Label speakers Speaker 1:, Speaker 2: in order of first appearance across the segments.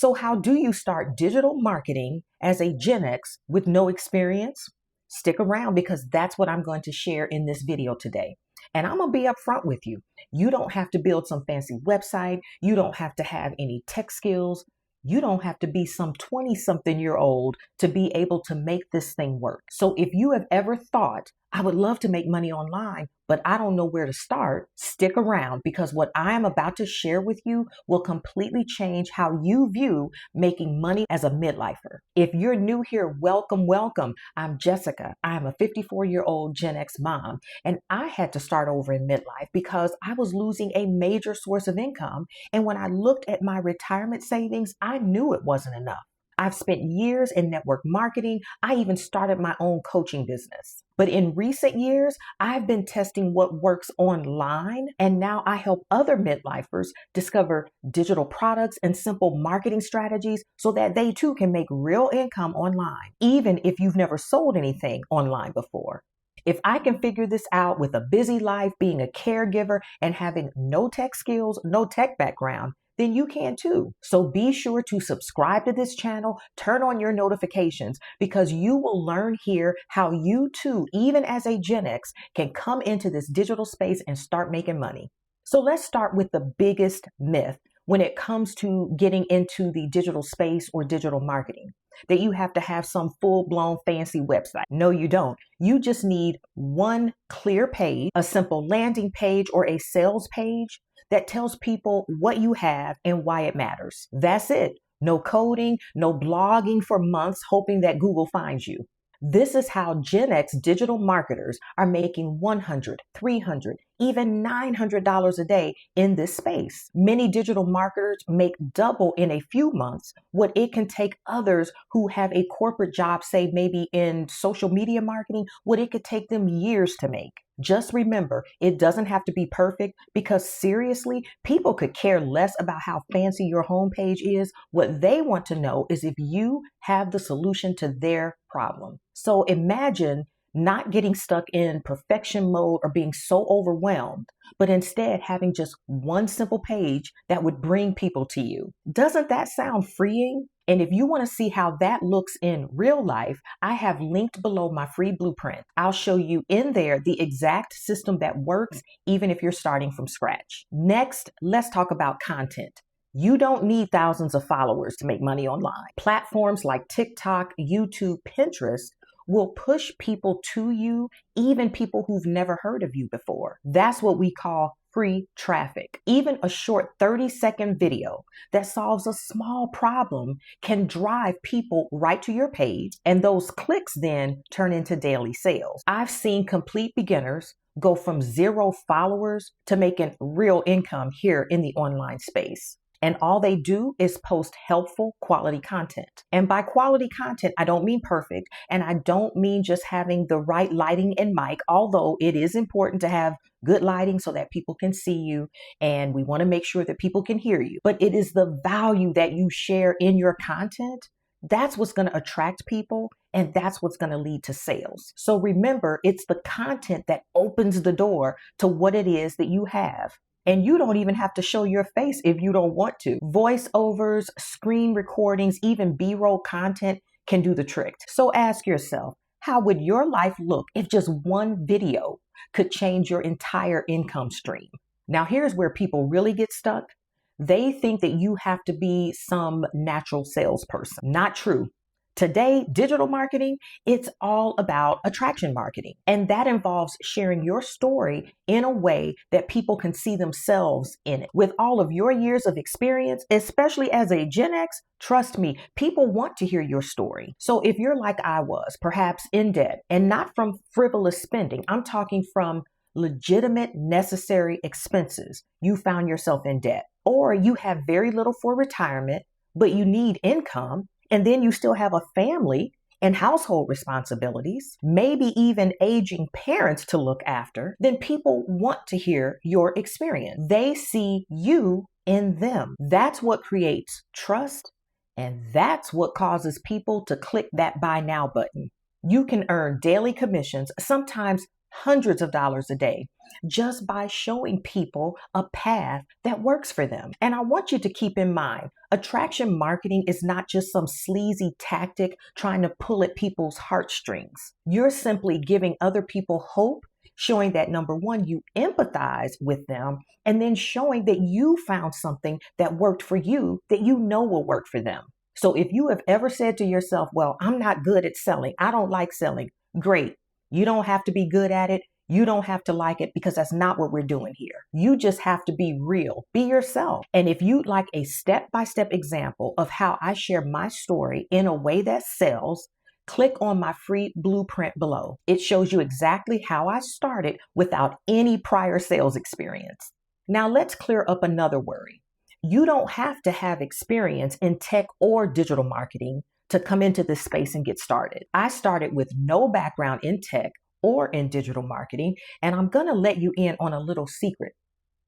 Speaker 1: So how do you start digital marketing as a Gen X with no experience? Stick around because that's what I'm going to share in this video today. And I'm going to be upfront with you. You don't have to build some fancy website. You don't have to have any tech skills. You don't have to be some 20-something-year-old to be able to make this thing work. So if you have ever thought, I would love to make money online, but I don't know where to start, stick around because what I am about to share with you will completely change how you view making money as a midlifer. If you're new here, welcome, welcome. I'm Jessica. I'm a 54-year-old Gen X mom, and I had to start over in midlife because I was losing a major source of income. And when I looked at my retirement savings, I knew it wasn't enough. I've spent years in network marketing. I even started my own coaching business. But in recent years, I've been testing what works online, and now I help other midlifers discover digital products and simple marketing strategies so that they too can make real income online, even if you've never sold anything online before. If I can figure this out with a busy life, being a caregiver, and having no tech skills, no tech background, then you can too. So be sure to subscribe to this channel, turn on your notifications, because you will learn here how you too, even as a Gen X, can come into this digital space and start making money. So let's start with the biggest myth when it comes to getting into the digital space or digital marketing, that you have to have some full-blown fancy website. No, you don't. You just need one clear page, a simple landing page or a sales page that tells people what you have and why it matters. That's it. No coding, no blogging for months hoping that Google finds you. This is how Gen X digital marketers are making $100, $300, even $900 a day in this space. Many digital marketers make double in a few months what it can take others who have a corporate job, say maybe in social media marketing, what it could take them years to make. Just remember, it doesn't have to be perfect because seriously, people could care less about how fancy your homepage is. What they want to know is if you have the solution to their problem. So imagine not getting stuck in perfection mode or being so overwhelmed, but instead having just one simple page that would bring people to you. Doesn't that sound freeing? And if you want to see how that looks in real life, I have linked below my free blueprint. I'll show you in there the exact system that works, even if you're starting from scratch. Next, let's talk about content. You don't need thousands of followers to make money online. Platforms like TikTok, YouTube, Pinterest will push people to you, even people who've never heard of you before. That's what we call free traffic. Even a short 30-second video that solves a small problem can drive people right to your page, and those clicks then turn into daily sales. I've seen complete beginners go from 0 followers to making real income here in the online space. And all they do is post helpful quality content. And by quality content, I don't mean perfect. And I don't mean just having the right lighting and mic, although it is important to have good lighting so that people can see you. And we want to make sure that people can hear you. But it is the value that you share in your content. That's what's going to attract people. And that's what's going to lead to sales. So remember, it's the content that opens the door to what it is that you have. And you don't even have to show your face if you don't want to. Voiceovers, screen recordings, even B-roll content can do the trick. So ask yourself, how would your life look if just one video could change your entire income stream? Now, here's where people really get stuck. They think that you have to be some natural salesperson. Not true. Today, digital marketing, it's all about attraction marketing. And that involves sharing your story in a way that people can see themselves in it. With all of your years of experience, especially as a Gen X, trust me, people want to hear your story. So if you're like I was, perhaps in debt, and not from frivolous spending, I'm talking from legitimate, necessary expenses, you found yourself in debt. Or you have very little for retirement, but you need income. And then you still have a family and household responsibilities, maybe even aging parents to look after, then people want to hear your experience. They see you in them. That's what creates trust, and that's what causes people to click that buy now button. You can earn daily commissions, sometimes hundreds of dollars a day just by showing people a path that works for them. And I want you to keep in mind, attraction marketing is not just some sleazy tactic trying to pull at people's heartstrings. You're simply giving other people hope, showing that number one, you empathize with them, and then showing that you found something that worked for you that you know will work for them. So if you have ever said to yourself, well, I'm not good at selling, I don't like selling, great. You don't have to be good at it. You don't have to like it, because that's not what we're doing here. You just have to be real, be yourself. And if you'd like a step-by-step example of how I share my story in a way that sells, click on my free blueprint below. It shows you exactly how I started without any prior sales experience. Now let's clear up another worry. You don't have to have experience in tech or digital marketing to come into this space and get started. I started with no background in tech or in digital marketing, and I'm gonna let you in on a little secret.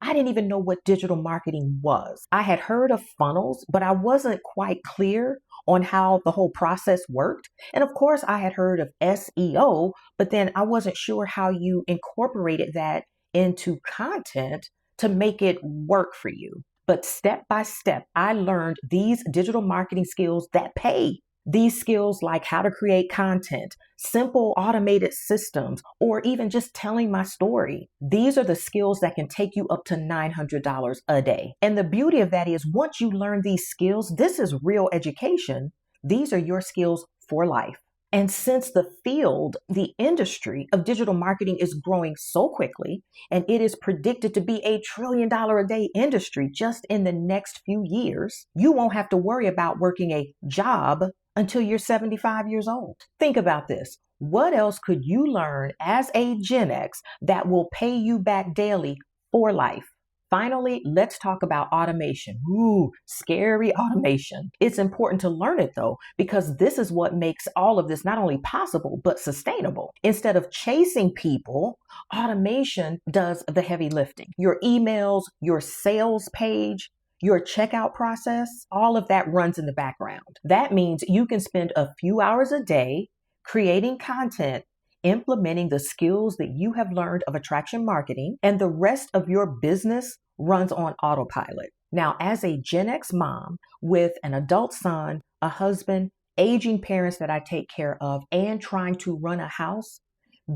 Speaker 1: I didn't even know what digital marketing was. I had heard of funnels, but I wasn't quite clear on how the whole process worked. And of course, I had heard of SEO, but then I wasn't sure how you incorporated that into content to make it work for you. But step by step, I learned these digital marketing skills that pay. These skills like how to create content, simple automated systems, or even just telling my story. These are the skills that can take you up to $900 a day. And the beauty of that is once you learn these skills, this is real education. These are your skills for life. And since the field, the industry of digital marketing is growing so quickly, and it is predicted to be $1 trillion a day industry just in the next few years, you won't have to worry about working a job until you're 75 years old. Think about this. What else could you learn as a Gen X that will pay you back daily for life? Finally, let's talk about automation. Ooh, scary automation. It's important to learn it though, because this is what makes all of this not only possible, but sustainable. Instead of chasing people, automation does the heavy lifting. Your emails, your sales page, your checkout process, all of that runs in the background. That means you can spend a few hours a day creating content, implementing the skills that you have learned of attraction marketing, and the rest of your business runs on autopilot. Now, as a Gen X mom with an adult son, a husband, aging parents that I take care of, and trying to run a house,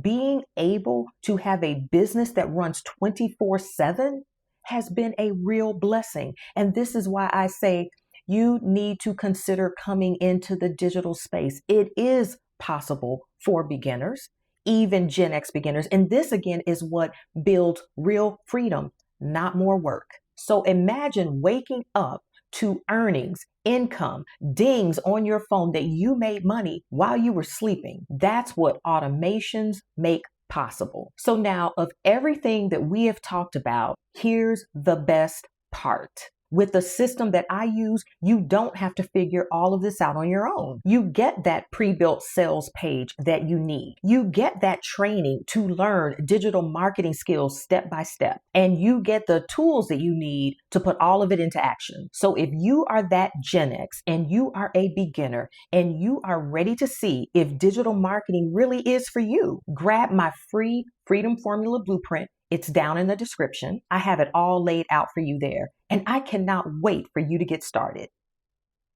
Speaker 1: being able to have a business that runs 24/7 has been a real blessing. And this is why I say you need to consider coming into the digital space. It is possible for beginners, even Gen X beginners. And this again is what builds real freedom, not more work. So imagine waking up to earnings, income, dings on your phone that you made money while you were sleeping. That's what automations make possible. So now, of everything that we have talked about, here's the best part. With the system that I use, you don't have to figure all of this out on your own. You get that pre-built sales page that you need. You get that training to learn digital marketing skills step by step. And you get the tools that you need to put all of it into action. So if you are that Gen X and you are a beginner and you are ready to see if digital marketing really is for you, grab my free Freedom Formula Blueprint. It's down in the description. I have it all laid out for you there. And I cannot wait for you to get started.